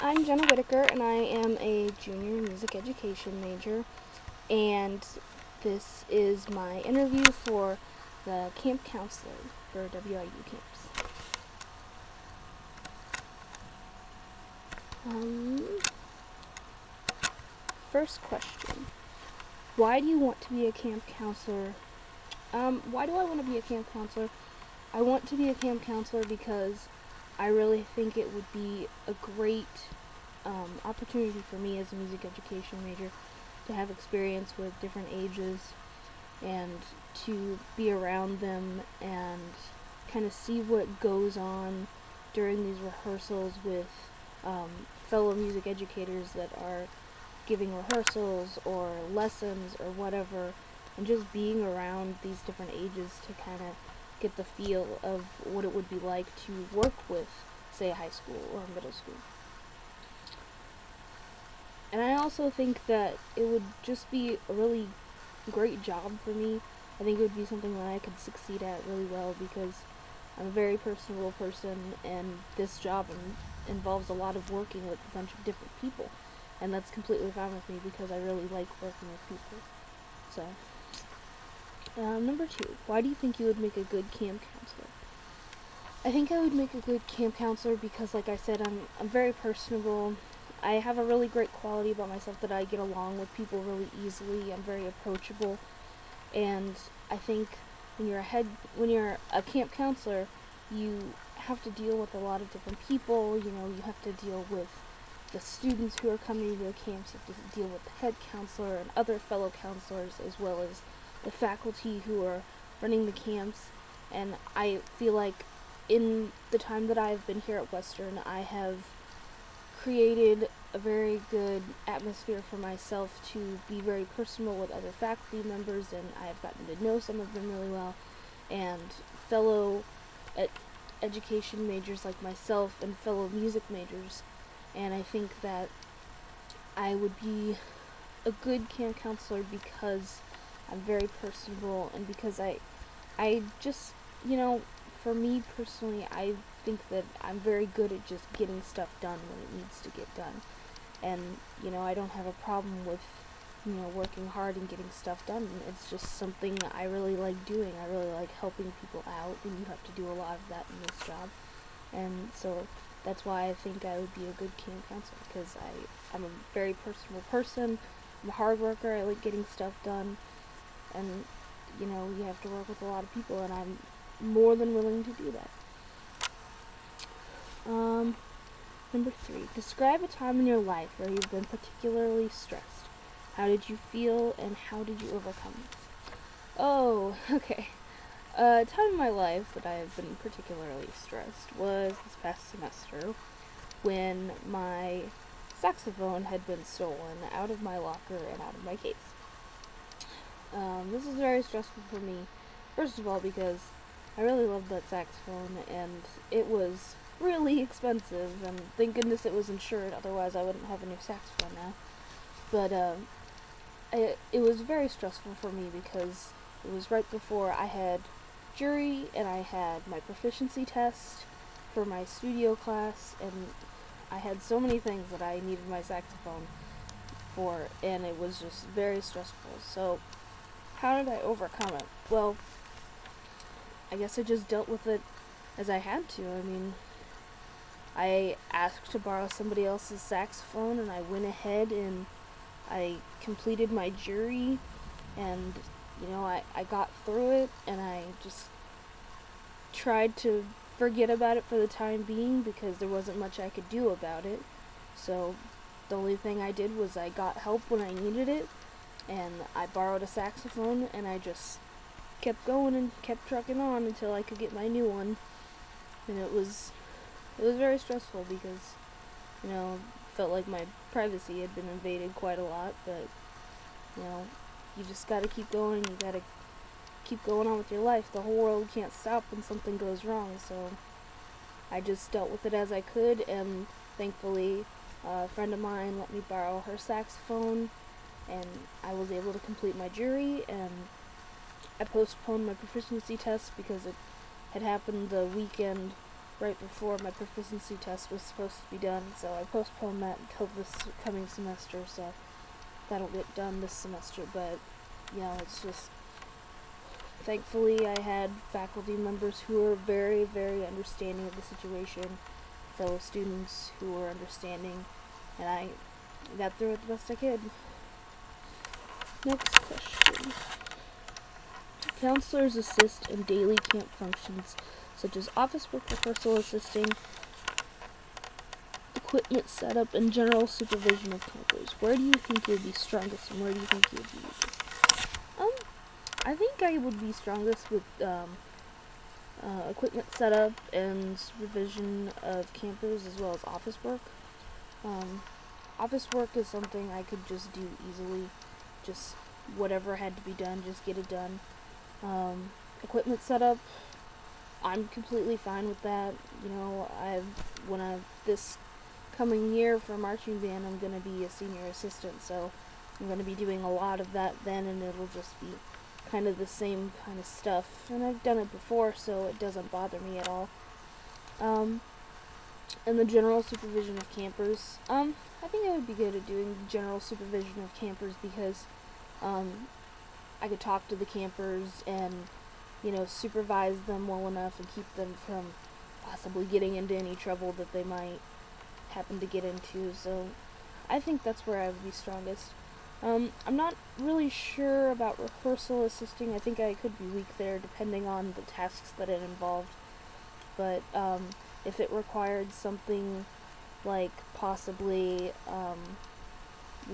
I'm Jenna Whitaker, and I am a junior music education major, and this is my interview for the camp counselor for WIU Camps. First question. Why do you want to be a camp counselor? Why do I want to be a camp counselor? I want to be a camp counselor because I really think it would be a great opportunity for me as a music education major to have experience with different ages and to be around them and kind of see what goes on during these rehearsals with fellow music educators that are giving rehearsals or lessons or whatever, and just being around these different ages to kind of get the feel of what it would be like to work with, say, high school or middle school. And I also think that it would just be a really great job for me. I think it would be something that I could succeed at really well because I'm a very personable person, and this job involves a lot of working with a bunch of different people. And that's completely fine with me because I really like working with people. So, number 2, why do you think you would make a good camp counselor? I think I would make a good camp counselor because, like I said, I'm very personable. I have a really great quality about myself that I get along with people really easily. I'm very approachable, and I think when you're a camp counselor, you have to deal with a lot of different people. You have to deal with the students who are coming to your camps. You have to deal with the head counselor and other fellow counselors, as well as the faculty who are running the camps. And I feel like in the time that I've been here at Western, I have created a very good atmosphere for myself to be very personal with other faculty members, and I have gotten to know some of them really well, and fellow education majors like myself and fellow music majors. And I think that I would be a good camp counselor because I'm very personable, and because I just, for me personally, I think that I'm very good at just getting stuff done when it needs to get done. And, I don't have a problem with, working hard and getting stuff done. It's just something I really like doing. I really like helping people out, and you have to do a lot of that in this job. And so that's why I think I would be a good camp counselor, because I'm a very personal person. I'm a hard worker. I like getting stuff done. And, you have to work with a lot of people, and I'm more than willing to do that. Number 3, describe a time in your life where you've been particularly stressed. How did you feel, and how did you overcome it? Oh, okay. A time in my life that I have been particularly stressed was this past semester when my saxophone had been stolen out of my locker and out of my case. This was very stressful for me, first of all, because I really loved that saxophone, and it was really expensive, and thank goodness it was insured, otherwise I wouldn't have a new saxophone now. But it was very stressful for me because it was right before I had jury, and I had my proficiency test for my studio class, and I had so many things that I needed my saxophone for, and it was just very stressful. So how did I overcome it? Well, I guess I just dealt with it as I had to. I mean, I asked to borrow somebody else's saxophone, and I went ahead and I completed my jury, and I got through it, and I just tried to forget about it for the time being because there wasn't much I could do about it. So the only thing I did was I got help when I needed it, and I borrowed a saxophone, and I just kept going and kept trucking on until I could get my new one. And it was very stressful because, felt like my privacy had been invaded quite a lot, but, you just gotta keep going. You gotta keep going on with your life. The whole world can't stop when something goes wrong, so I just dealt with it as I could, and thankfully a friend of mine let me borrow her saxophone, and I was able to complete my jury, and I postponed my proficiency test because it had happened the weekend right before my proficiency test was supposed to be done, so I postponed that until this coming semester, so that'll get done this semester. But it's just, thankfully I had faculty members who were very, very understanding of the situation, fellow students who were understanding, and I got through it the best I could. Next question. Counselors assist in daily camp functions such as office work, rehearsal assisting, equipment setup, and general supervision of campers. Where do you think you would be strongest, and where do you think you would be weakest? I think I would be strongest with equipment setup and supervision of campers, as well as office work. Office work is something I could just do easily. Just whatever had to be done, just get it done. Equipment setup, I'm completely fine with that. This coming year for marching band, I'm going to be a senior assistant, so I'm going to be doing a lot of that then, and it'll just be kind of the same kind of stuff. And I've done it before, so it doesn't bother me at all. And the general supervision of campers, I think I would be good at doing general supervision of campers because I could talk to the campers and supervise them well enough and keep them from possibly getting into any trouble that they might happen to get into. So I think that's where I would be strongest. I'm not really sure about rehearsal assisting. I think I could be weak there depending on the tasks that it involved. But if it required something like possibly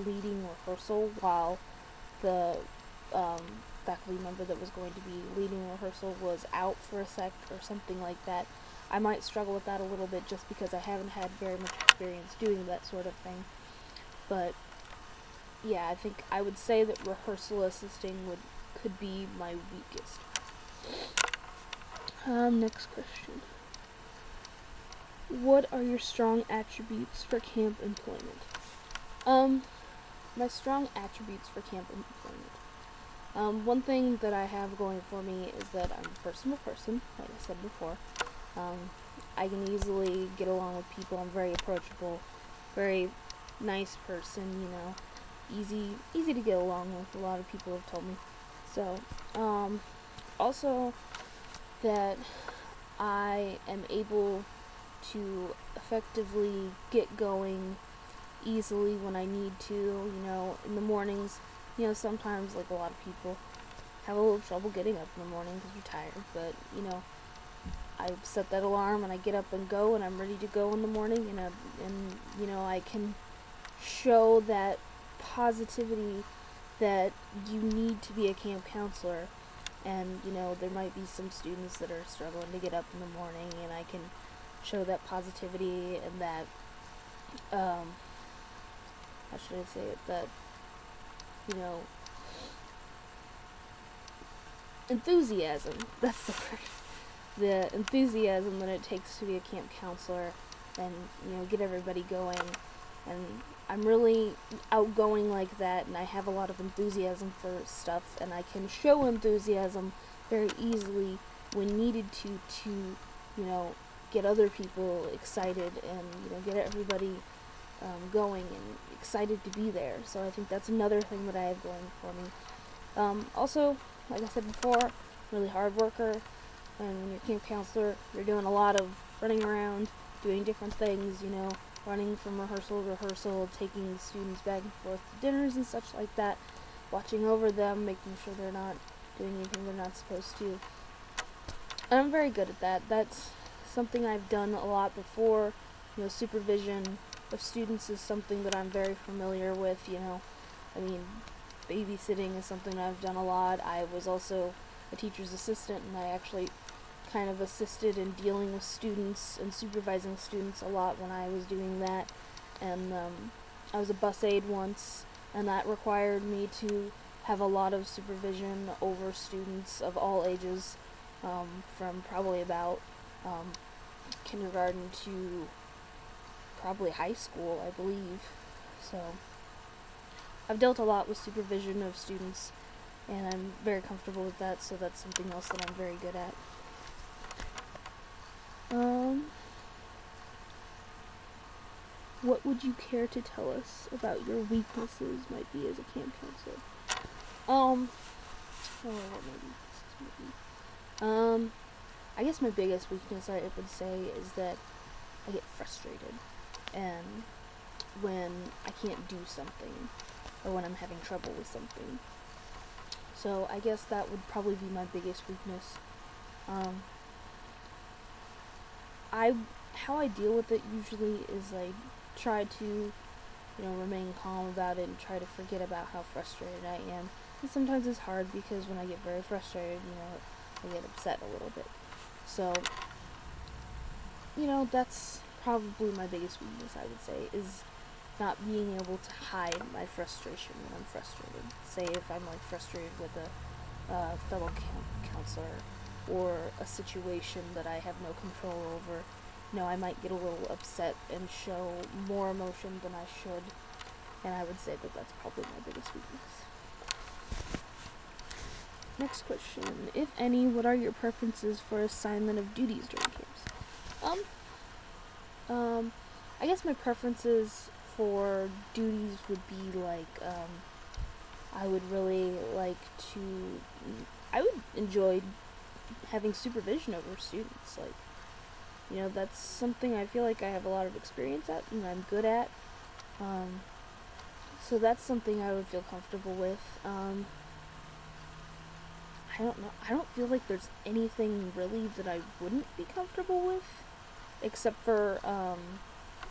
leading rehearsal while the faculty member that was going to be leading rehearsal was out for a sec or something like that, I might struggle with that a little bit just because I haven't had very much experience doing that sort of thing. But yeah, I think I would say that rehearsal assisting could be my weakest. Next question. What are your strong attributes for camp employment? My strong attributes for camp employment. One thing that I have going for me is that I'm a personal person, like I said before. I can easily get along with people. I'm very approachable, very nice person, easy to get along with. A lot of people have told me. So, also that I am able to effectively get going easily when I need to, in the mornings. Sometimes, like a lot of people, have a little trouble getting up in the morning because you're tired, but, I set that alarm and I get up and go, and I'm ready to go in the morning, and I can show that positivity that you need to be a camp counselor. And, there might be some students that are struggling to get up in the morning, and I can show that positivity and that, how should I say it, that, enthusiasm, that's the word. The enthusiasm that it takes to be a camp counselor and, get everybody going. And I'm really outgoing like that, and I have a lot of enthusiasm for stuff, and I can show enthusiasm very easily when needed to get other people excited and, get everybody going and excited to be there. So I think that's another thing that I have going for me. Also, like I said before, really hard worker, and when you're a camp counselor, you're doing a lot of running around, doing different things, running from rehearsal to rehearsal, taking students back and forth to dinners and such like that, watching over them, making sure they're not doing anything they're not supposed to. And I'm very good at that. That's something I've done a lot before. Supervision of students is something that I'm very familiar with, babysitting is something I've done a lot. I was also a teacher's assistant, and I actually kind of assisted in dealing with students and supervising students a lot when I was doing that. And I was a bus aide once, and that required me to have a lot of supervision over students of all ages, from probably about kindergarten to probably high school, I believe. So I've dealt a lot with supervision of students, and I'm very comfortable with that, so that's something else that I'm very good at. What would you care to tell us about your weaknesses might be as a camp counselor? Um, oh, what my weaknesses might be? I guess my biggest weakness I would say is that I get frustrated, and when I can't do something, or when I'm having trouble with something. So I guess that would probably be my biggest weakness. Um, I how I deal with it usually is I try to, remain calm about it and try to forget about how frustrated I am. And sometimes it's hard because when I get very frustrated, I get upset a little bit. So, that's probably my biggest weakness, I would say, is not being able to hide my frustration when I'm frustrated. Say if I'm like frustrated with a fellow counselor or a situation that I have no control over, I might get a little upset and show more emotion than I should, and I would say that that's probably my biggest weakness. Next question. If any, what are your preferences for assignment of duties during camps? I guess my preferences for duties would be like, I would really like to, I would enjoy having supervision over students. Like, that's something I feel like I have a lot of experience at and I'm good at. So that's something I would feel comfortable with. I don't know. I don't feel like there's anything really that I wouldn't be comfortable with, except for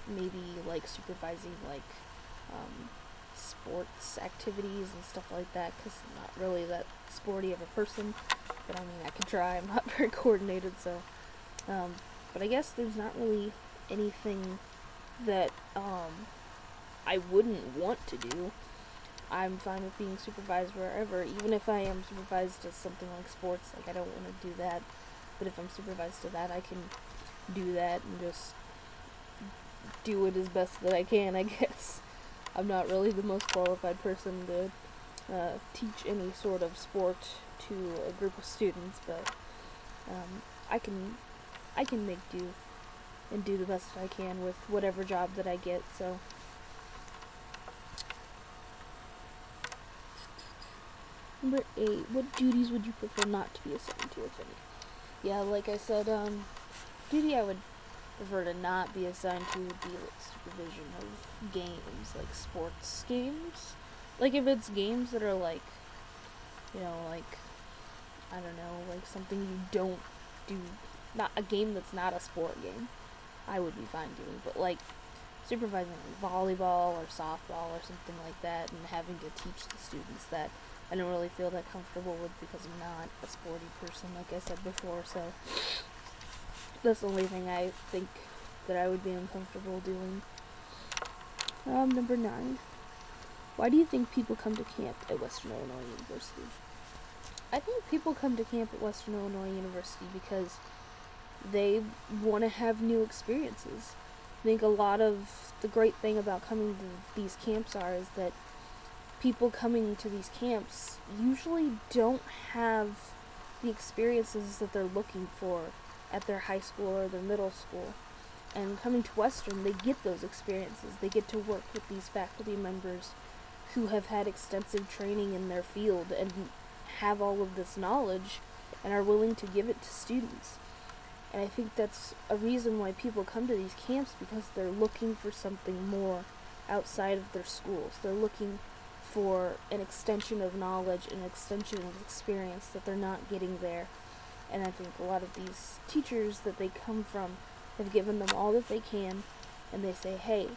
maybe like supervising like sports activities and stuff like that, because I'm not really that sporty of a person, but I mean I can try. I'm not very coordinated, so but I guess there's not really anything that I wouldn't want to do. I'm fine with being supervised wherever, even if I am supervised to something like sports. Like, I don't want to do that, but if I'm supervised to that, I can do that and just do it as best that I can, I guess. I'm not really the most qualified person to teach any sort of sport to a group of students, but I can make do and do the best I can with whatever job that I get, so. Number 8, what duties would you prefer not to be assigned to, if any? Yeah, like I said, duty I would prefer to not be assigned to would be like supervision of games, like sports games. Like if it's games that are like, like, I don't know, like something you don't do, not a game that's not a sport game, I would be fine doing, but like supervising like volleyball or softball or something like that and having to teach the students that I don't really feel that comfortable with because I'm not a sporty person, like I said before, so that's the only thing I think that I would be uncomfortable doing. Number 9. Why do you think people come to camp at Western Illinois University? I think people come to camp at Western Illinois University because they want to have new experiences. I think a lot of the great thing about coming to these camps is that people coming to these camps usually don't have the experiences that they're looking for at their high school or their middle school. And coming to Western, they get those experiences. They get to work with these faculty members who have had extensive training in their field and have all of this knowledge and are willing to give it to students. And I think that's a reason why people come to these camps, because they're looking for something more outside of their schools. They're looking for an extension of knowledge, an extension of experience that they're not getting there. And I think a lot of these teachers that they come from have given them all that they can, and they say, hey,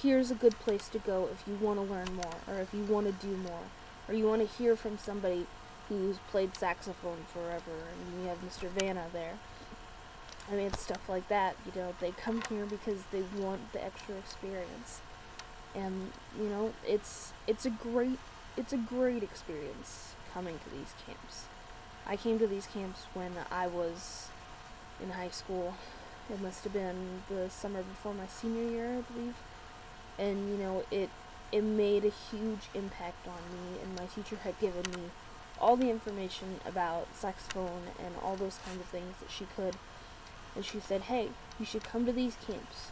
here's a good place to go if you want to learn more, or if you want to do more, or you want to hear from somebody who's played saxophone forever, and you have Mr. Vanna there. I mean, it's stuff like that, they come here because they want the extra experience. And, it's a great experience coming to these camps. I came to these camps when I was in high school. It must have been the summer before my senior year, I believe. And, it made a huge impact on me, and my teacher had given me all the information about saxophone and all those kinds of things that she could. And she said, hey, you should come to these camps.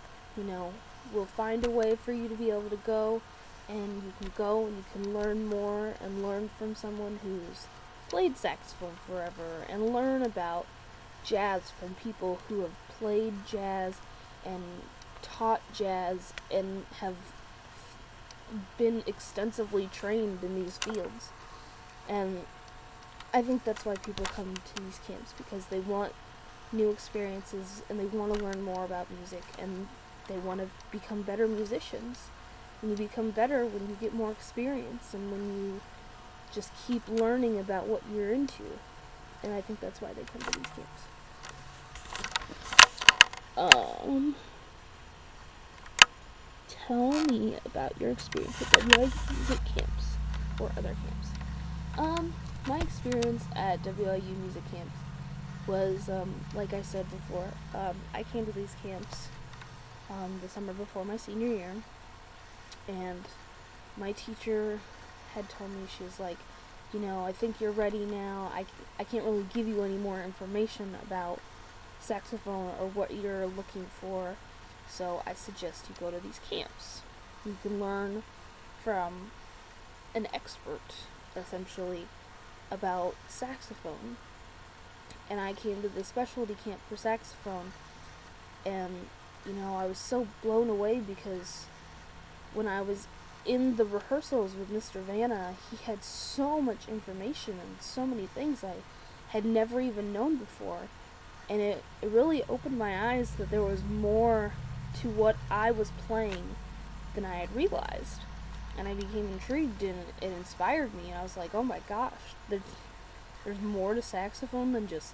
will find a way for you to be able to go, and you can go and you can learn more and learn from someone who's played saxophone forever, and learn about jazz from people who have played jazz and taught jazz and have been extensively trained in these fields. And I think that's why people come to these camps, because they want new experiences and they want to learn more about music and they want to become better musicians. And you become better when you get more experience and when you just keep learning about what you're into. And I think that's why they come to these camps. Tell me about your experience at WIU Music Camps or other camps. My experience at WIU Music Camps was, like I said before, I came to these camps the summer before my senior year, and my teacher had told me, she was like, I think you're ready now. I can't really give you any more information about saxophone or what you're looking for, so I suggest you go to these camps. You can learn from an expert, essentially, about saxophone. And I came to the specialty camp for saxophone, and I was so blown away because when I was in the rehearsals with Mr. Vanna, he had so much information and so many things I had never even known before. And it really opened my eyes that there was more to what I was playing than I had realized. And I became intrigued, and it inspired me. And I was like, oh my gosh, there's more to saxophone than just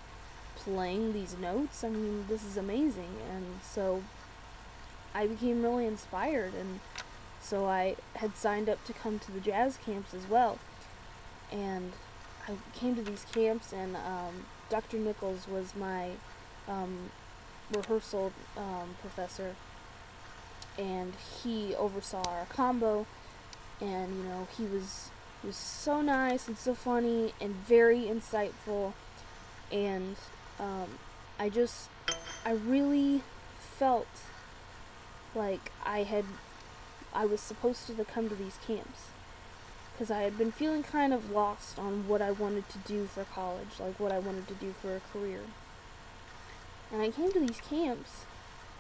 playing these notes. I mean, this is amazing. And so I became really inspired, and so I had signed up to come to the jazz camps as well. And I came to these camps, and Dr. Nichols was my rehearsal professor, and he oversaw our combo, and he was so nice and so funny and very insightful, and I really felt like I was supposed to come to these camps, because I had been feeling kind of lost on what I wanted to do for college, like what I wanted to do for a career. And I came to these camps,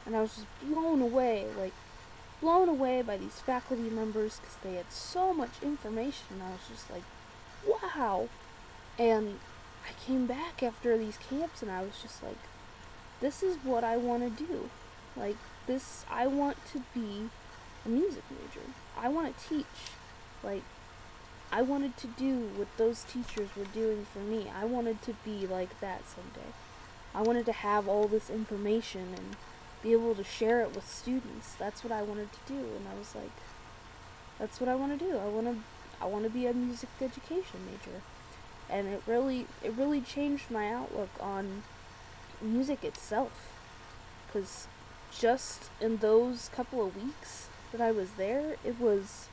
and I was just blown away by these faculty members, because they had so much information. I was just like, wow. And I came back after these camps, and I was just like, this is what I want to do. Like, I want to be a music major. I want to teach. Like, I wanted to do what those teachers were doing for me. I wanted to be like that someday. I wanted to have all this information and be able to share it with students. That's what I wanted to do, and I was like, that's what I want to do. I want to be a music education major. And it really changed my outlook on music itself, because just in those couple of weeks that I was there, it was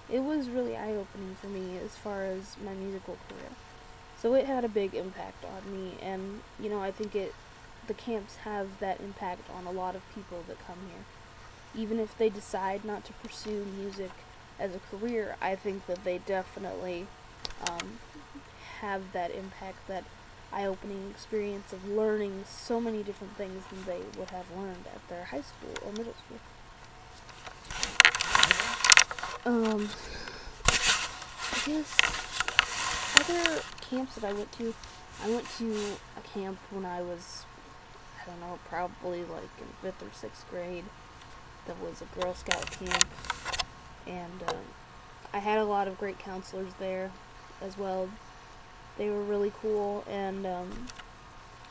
really eye-opening for me as far as my musical career. So it had a big impact on me, and I think the camps have that impact on a lot of people that come here. Even if they decide not to pursue music as a career, I think that they definitely have that impact, that eye-opening experience of learning so many different things than they would have learned at their high school or middle school. I guess other camps that I went to a camp when I was, I don't know, probably like in 5th or 6th grade. That was a Girl Scout camp, and I had a lot of great counselors there as well. They were really cool, and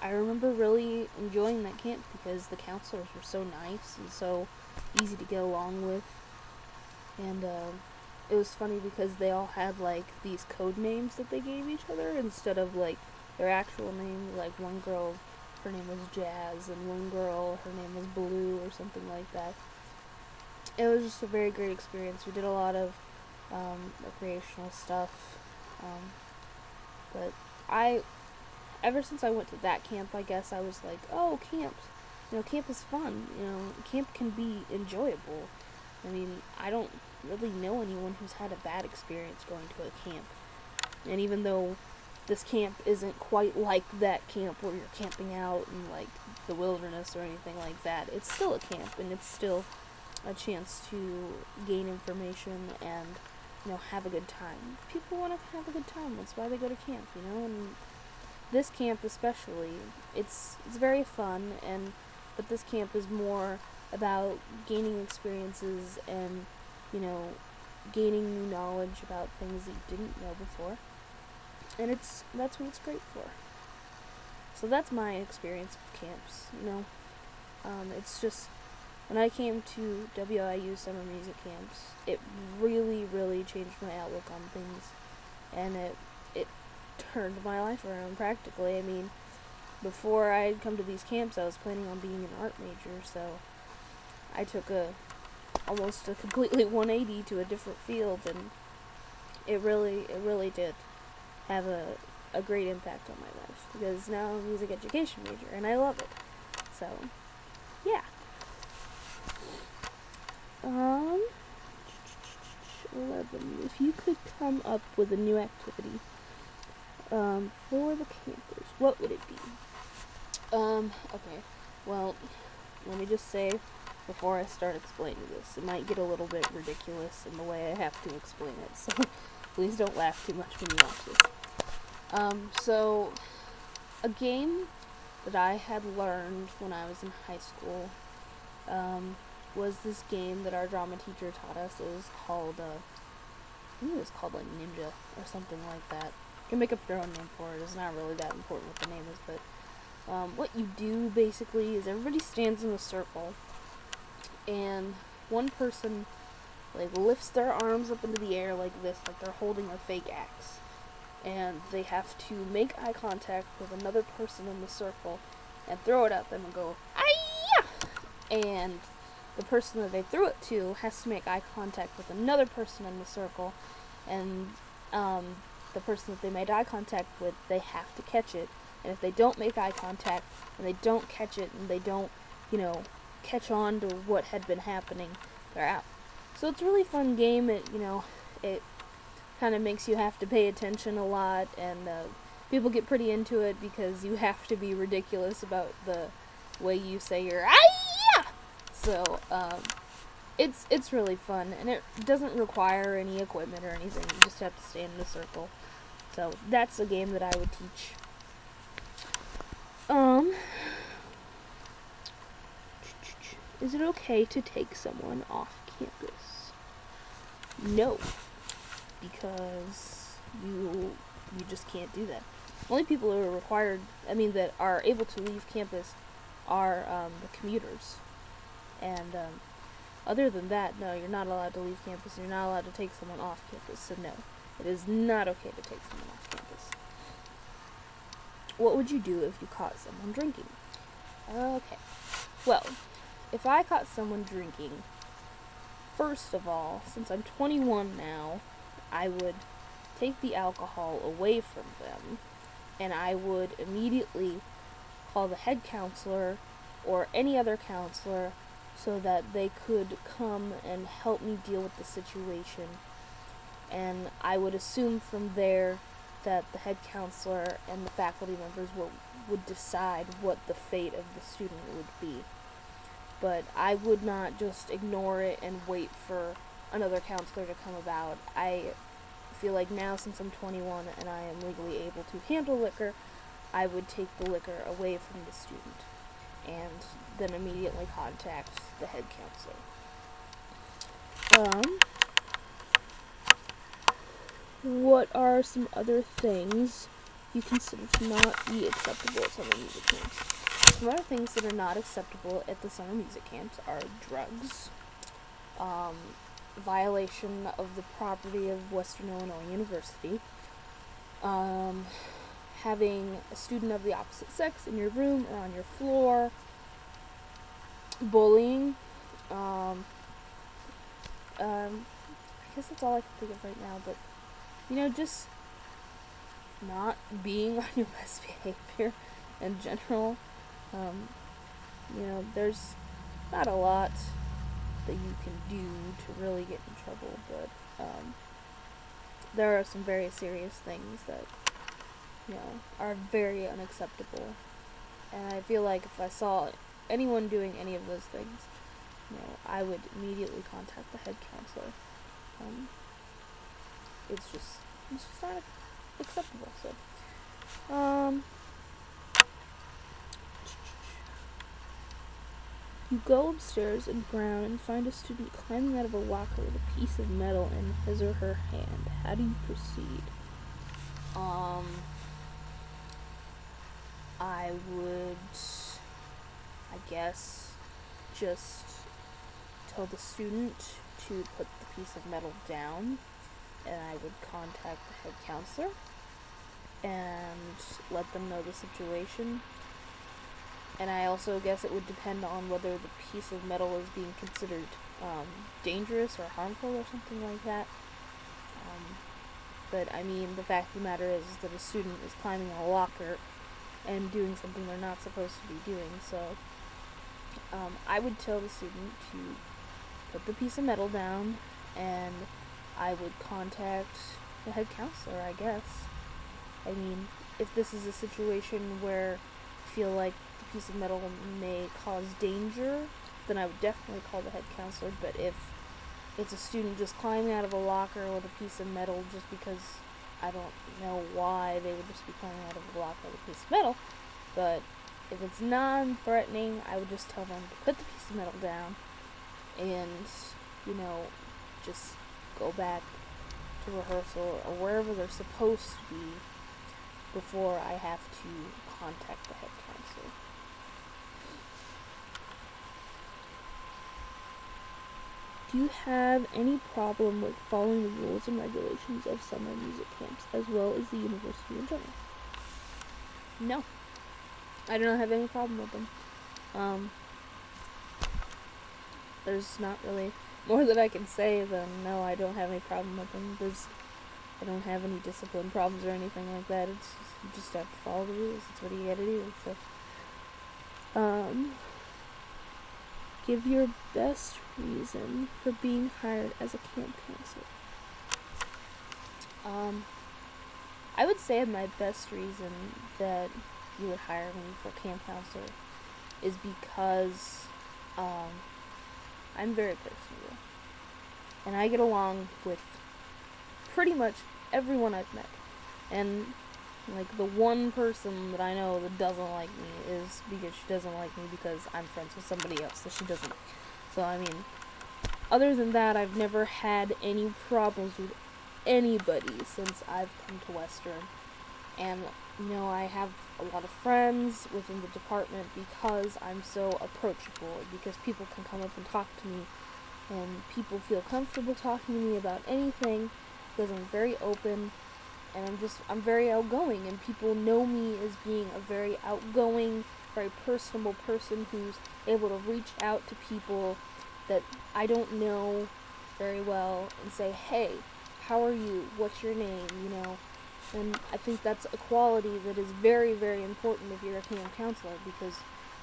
I remember really enjoying that camp because the counselors were so nice and so easy to get along with. And it was funny because they all had like these code names that they gave each other instead of like their actual names. Like one girl, her name was Jazz, and one girl, her name was Blue or something like that. It was just a very great experience. We did a lot of recreational stuff. But ever since I went to that camp, I guess I was like, oh, camps. camp is fun. Camp can be enjoyable. I mean, I don't really know anyone who's had a bad experience going to a camp. And even though this camp isn't quite like that camp where you're camping out in like the wilderness or anything like that, it's still a camp, and it's still a chance to gain information and have a good time. People want to have a good time. That's why they go to camp, and this camp especially, it's very fun, but this camp is more about gaining experiences and gaining new knowledge about things that you didn't know before, and that's what it's great for. So that's my experience with camps. It's just, when I came to WIU Summer Music Camps, it really, really changed my outlook on things, and it turned my life around practically. I mean, before I had come to these camps, I was planning on being an art major, so I took almost a completely 180 to a different field, and it really did have a great impact on my life, because now I'm a music education major, and I love it. So, yeah. 11. If you could come up with a new activity for the campers, what would it be? Okay. Well, let me just say, before I start explaining this, it might get a little bit ridiculous in the way I have to explain it, so please don't laugh too much when you watch this. So, a game that I had learned when I was in high school, was this game that our drama teacher taught us. It was called, I think it was called like Ninja or something like that. You can make up your own name for it. It's not really that important what the name is, but what you do basically is everybody stands in a circle, and one person like lifts their arms up into the air like this, like they're holding a fake axe, and they have to make eye contact with another person in the circle and throw it at them and go, "Ay-ya!" And the person that they threw it to has to make eye contact with another person in the circle, and the person that they made eye contact with, they have to catch it. And if they don't make eye contact, and they don't catch it, and they don't, catch on to what had been happening, they're out. So it's a really fun game. It kind of makes you have to pay attention a lot, and people get pretty into it because you have to be ridiculous about the way you say your "Ay-ya!" So, it's really fun, and it doesn't require any equipment or anything. You just have to stand in a circle. So, that's a game that I would teach. Is it okay to take someone off campus? No, because you just can't do that. Only people who are that are able to leave campus are the commuters. And other than that, no, you're not allowed to leave campus, and you're not allowed to take someone off campus. So no, it is not okay to take someone off campus. What would you do if you caught someone drinking? Okay, well, if I caught someone drinking, first of all, since I'm 21 now, I would take the alcohol away from them, and I would immediately call the head counselor or any other counselor so that they could come and help me deal with the situation. And I would assume from there that the head counselor and the faculty members would decide what the fate of the student would be. But I would not just ignore it and wait for another counselor to come about. I feel like now, since I'm 21 and I am legally able to handle liquor, I would take the liquor away from the student and then immediately contact the head counselor. What are some other things you consider to not be acceptable at summer music camps? Some other things that are not acceptable at the summer music camps are drugs, violation of the property of Western Illinois University, having a student of the opposite sex in your room or on your floor, bullying, I guess that's all I can think of right now, but, just not being on your best behavior in general. There's not a lot that you can do to really get in trouble, but there are some very serious things that, are very unacceptable. And I feel like if I saw anyone doing any of those things, I would immediately contact the head counselor. Um, it's just not acceptable. So, you go upstairs in brown and find a student climbing out of a locker with a piece of metal in his or her hand. How do you proceed? I would, I guess, just tell the student to put the piece of metal down, and I would contact the head counselor and let them know the situation. And I also guess it would depend on whether the piece of metal is being considered dangerous or harmful or something like that. But I mean, the fact of the matter is that a student is climbing a locker and doing something they're not supposed to be doing. So I would tell the student to put the piece of metal down, and I would contact the head counselor, I guess. I mean, if this is a situation where I feel like the piece of metal may cause danger, then I would definitely call the head counselor. But if it's a student just climbing out of a locker with a piece of metal just because I don't know why they would just be climbing out of a locker with a piece of metal, but if it's non-threatening, I would just tell them to put the piece of metal down and, just go back to rehearsal or wherever they're supposed to be before I have to contact the head counselor. Do you have any problem with following the rules and regulations of summer music camps as well as the university in general? No. I do not have any problem with them. There's not really more that I can say than no, I don't have any problem with them. I don't have any discipline problems or anything like that. It's just, you just have to follow the rules. That's what you gotta do. So, give your best reason for being hired as a camp counselor. I would say my best reason that you would hire me for camp counselor is because I'm very personable, and I get along with pretty much everyone I've met. And like the one person that I know that doesn't like me is because she doesn't like me because I'm friends with somebody else that she doesn't like. So I mean, other than that, I've never had any problems with anybody since I've come to Western. And I have a lot of friends within the department because I'm so approachable, because people can come up and talk to me, and people feel comfortable talking to me about anything because I'm very open, and I'm very outgoing, and people know me as being a very outgoing, very personable person who's able to reach out to people that I don't know very well and say, hey, how are you? What's your name? And I think that's a quality that is very, very important if you're a camp counselor, because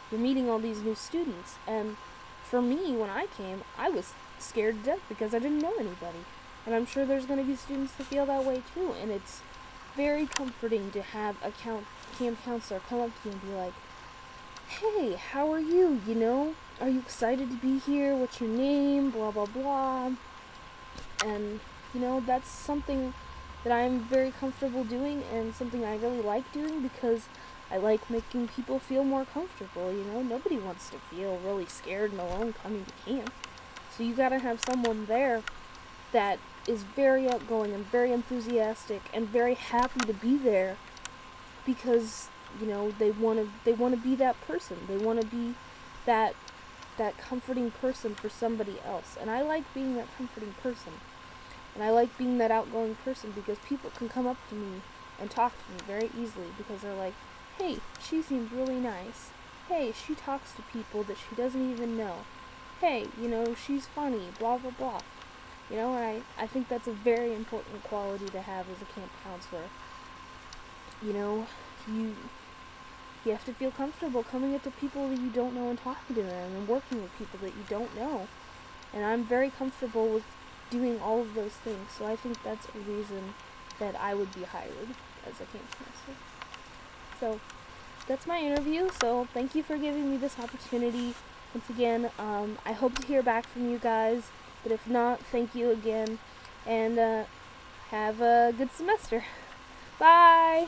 you're meeting all these new students. And for me, when I came, I was scared to death because I didn't know anybody. And I'm sure there's going to be students that feel that way too. And it's very comforting to have a camp counselor come up to you and be like, hey, how are you? Are you excited to be here? What's your name? Blah, blah, blah. And, that's something that I'm very comfortable doing and something I really like doing because I like making people feel more comfortable. Nobody wants to feel really scared and alone coming to camp. So you gotta have someone there that is very outgoing and very enthusiastic and very happy to be there because, they want to be that person. They want to be that comforting person for somebody else. And I like being that comforting person. And I like being that outgoing person because people can come up to me and talk to me very easily because they're like, hey, she seems really nice. Hey, she talks to people that she doesn't even know. Hey, she's funny, blah, blah, blah. And I think that's a very important quality to have as a camp counselor. You have to feel comfortable coming up to people that you don't know and talking to them and working with people that you don't know. And I'm very comfortable with doing all of those things, so I think that's a reason that I would be hired as a camp counselor. So that's my interview, so thank you for giving me this opportunity. Once again, I hope to hear back from you guys, but if not, thank you again, and have a good semester. Bye!